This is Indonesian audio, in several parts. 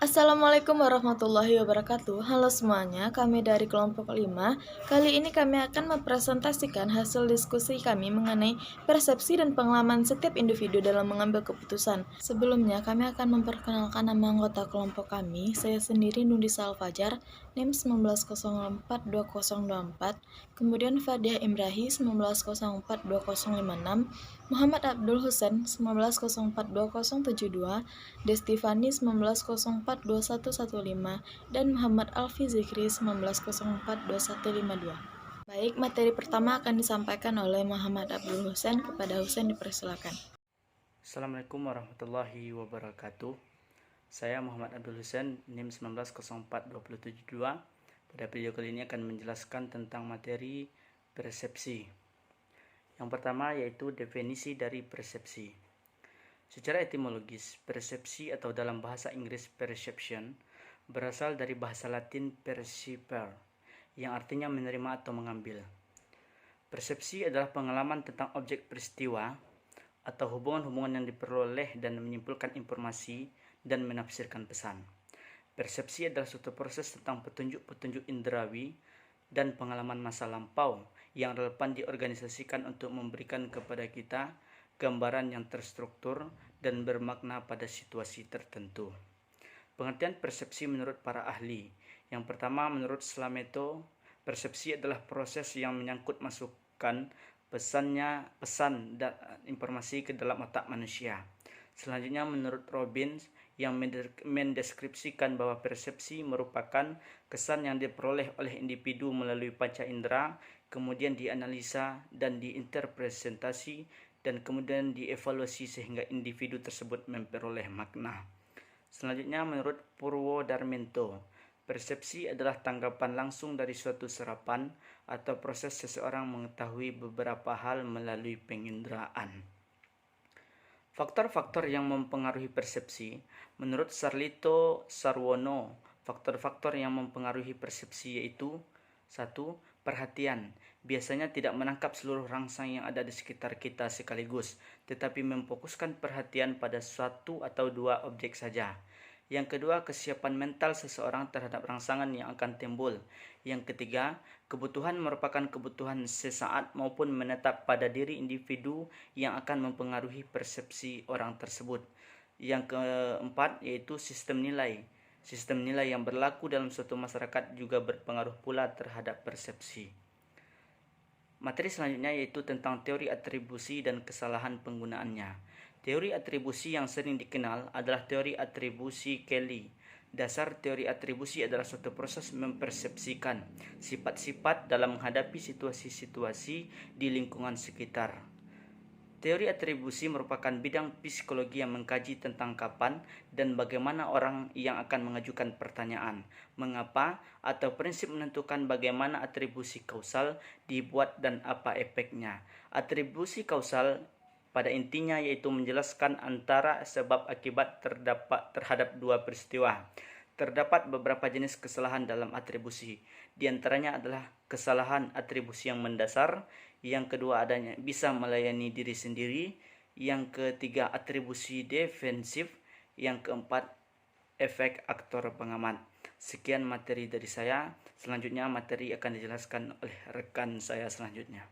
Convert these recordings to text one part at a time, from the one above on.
Assalamualaikum warahmatullahi wabarakatuh. Halo semuanya, kami dari kelompok 5. Kali ini kami akan mempresentasikan hasil diskusi kami mengenai persepsi dan pengalaman setiap individu dalam mengambil keputusan. Sebelumnya, kami akan memperkenalkan nama anggota kelompok kami. Saya sendiri Nundisa Alfajar, NIM 19042024, kemudian Fadiah Imrahi 19042056, Muhammad Abdul Husain 19042072, Destifani 19042115, dan Muhammad Alfi Zikri 19042152. Baik, materi pertama akan disampaikan oleh Muhammad Abdul Husain. Kepada Husain dipersilakan. Assalamualaikum warahmatullahi wabarakatuh. Saya Muhammad Abdul Husain, NIM 19042072. Pada video kali ini akan menjelaskan tentang materi persepsi. Yang pertama yaitu definisi dari persepsi. Secara etimologis, persepsi atau dalam bahasa Inggris perception berasal dari bahasa Latin percipere, yang artinya menerima atau mengambil. Persepsi adalah pengalaman tentang objek peristiwa atau hubungan-hubungan yang diperoleh dan menyimpulkan informasi dan menafsirkan pesan. Persepsi adalah suatu proses tentang petunjuk-petunjuk indrawi dan pengalaman masa lampau yang relevan diorganisasikan untuk memberikan kepada kita gambaran yang terstruktur dan bermakna pada situasi tertentu. Pengertian persepsi menurut para ahli. Yang pertama, menurut Slameto, persepsi adalah proses yang menyangkut masukan pesan dan informasi ke dalam otak manusia. Selanjutnya, menurut Robbins, yang mendeskripsikan bahwa persepsi merupakan kesan yang diperoleh oleh individu melalui panca indera, kemudian dianalisa dan diinterpretasi, dan kemudian dievaluasi sehingga individu tersebut memperoleh makna. Selanjutnya, menurut Purwodarminto, persepsi adalah tanggapan langsung dari suatu serapan atau proses seseorang mengetahui beberapa hal melalui penginderaan. Faktor-faktor yang mempengaruhi persepsi. Menurut Sarlito Sarwono, faktor-faktor yang mempengaruhi persepsi yaitu 1. Perhatian. Biasanya tidak menangkap seluruh rangsang yang ada di sekitar kita sekaligus, tetapi memfokuskan perhatian pada satu atau dua objek saja. Yang kedua, kesiapan mental seseorang terhadap rangsangan yang akan timbul. Yang ketiga, kebutuhan merupakan kebutuhan sesaat maupun menetap pada diri individu yang akan mempengaruhi persepsi orang tersebut. Yang keempat, yaitu sistem nilai. Sistem nilai yang berlaku dalam suatu masyarakat juga berpengaruh pula terhadap persepsi. Materi selanjutnya yaitu tentang teori atribusi dan kesalahan penggunaannya. Teori atribusi yang sering dikenal adalah teori atribusi Kelly. Dasar teori atribusi adalah suatu proses mempersepsikan sifat-sifat dalam menghadapi situasi-situasi di lingkungan sekitar. Teori atribusi merupakan bidang psikologi yang mengkaji tentang kapan dan bagaimana orang yang akan mengajukan pertanyaan, mengapa, atau prinsip menentukan bagaimana atribusi kausal dibuat dan apa efeknya. Atribusi kausal pada intinya yaitu menjelaskan antara sebab akibat terhadap dua peristiwa. Terdapat beberapa jenis kesalahan dalam atribusi. Di antaranya adalah kesalahan atribusi yang mendasar, yang kedua adanya bisa melayani diri sendiri, yang ketiga atribusi defensif, yang keempat efek aktor pengamat. Sekian materi dari saya. Selanjutnya materi akan dijelaskan oleh rekan saya selanjutnya.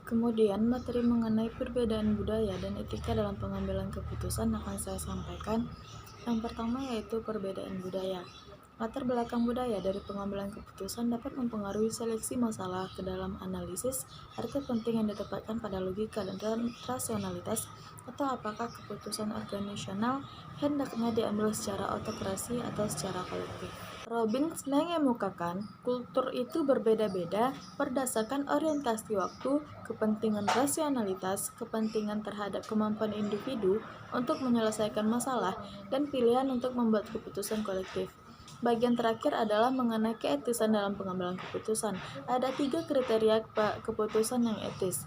Kemudian materi mengenai perbedaan budaya dan etika dalam pengambilan keputusan akan saya sampaikan. Yang pertama yaitu perbedaan budaya. Latar belakang budaya dari pengambilan keputusan dapat mempengaruhi seleksi masalah ke dalam analisis, arti penting yang ditempatkan pada logika dan rasionalitas, atau apakah keputusan organisasional hendaknya diambil secara autokrasi atau secara kolektif. Robbins mengemukakan kultur itu berbeda-beda berdasarkan orientasi waktu, kepentingan rasionalitas, kepentingan terhadap kemampuan individu untuk menyelesaikan masalah, dan pilihan untuk membuat keputusan kolektif. Bagian terakhir adalah mengenai keetisan dalam pengambilan keputusan. Ada 3 kriteria keputusan yang etis.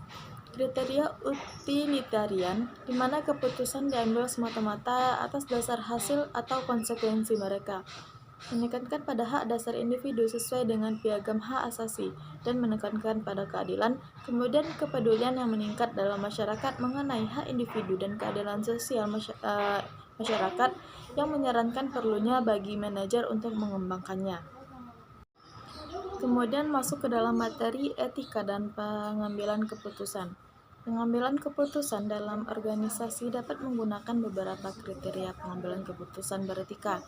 Kriteria utilitarian, di mana keputusan diambil semata-mata atas dasar hasil atau konsekuensi mereka, menekankan pada hak dasar individu sesuai dengan piagam hak asasi, dan menekankan pada keadilan. Kemudian kepedulian yang meningkat dalam masyarakat mengenai hak individu dan keadilan sosial masyarakat, yang menyarankan perlunya bagi manajer untuk mengembangkannya. Kemudian masuk ke dalam materi etika dan pengambilan keputusan. Pengambilan keputusan dalam organisasi dapat menggunakan beberapa kriteria pengambilan keputusan beretika.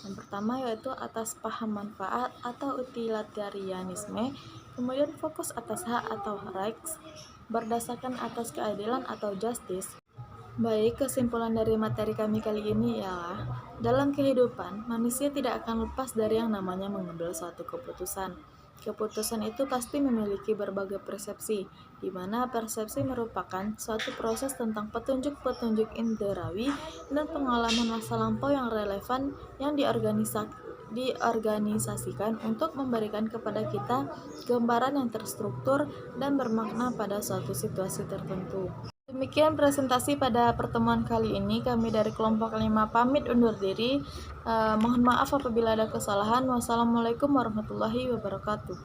Yang pertama yaitu atas paham manfaat atau utilitarianisme, kemudian fokus atas hak atau rights, berdasarkan atas keadilan atau justice. Baik, kesimpulan dari materi kami kali ini ialah, dalam kehidupan, manusia tidak akan lepas dari yang namanya mengambil suatu keputusan. Keputusan itu pasti memiliki berbagai persepsi, di mana persepsi merupakan suatu proses tentang petunjuk-petunjuk inderawi dan pengalaman masa lampau yang relevan yang diorganisasikan untuk memberikan kepada kita gambaran yang terstruktur dan bermakna pada suatu situasi tertentu. Demikian presentasi pada pertemuan kali ini. Kami dari kelompok 5 pamit undur diri. Mohon maaf apabila ada kesalahan. Wassalamualaikum warahmatullahi wabarakatuh.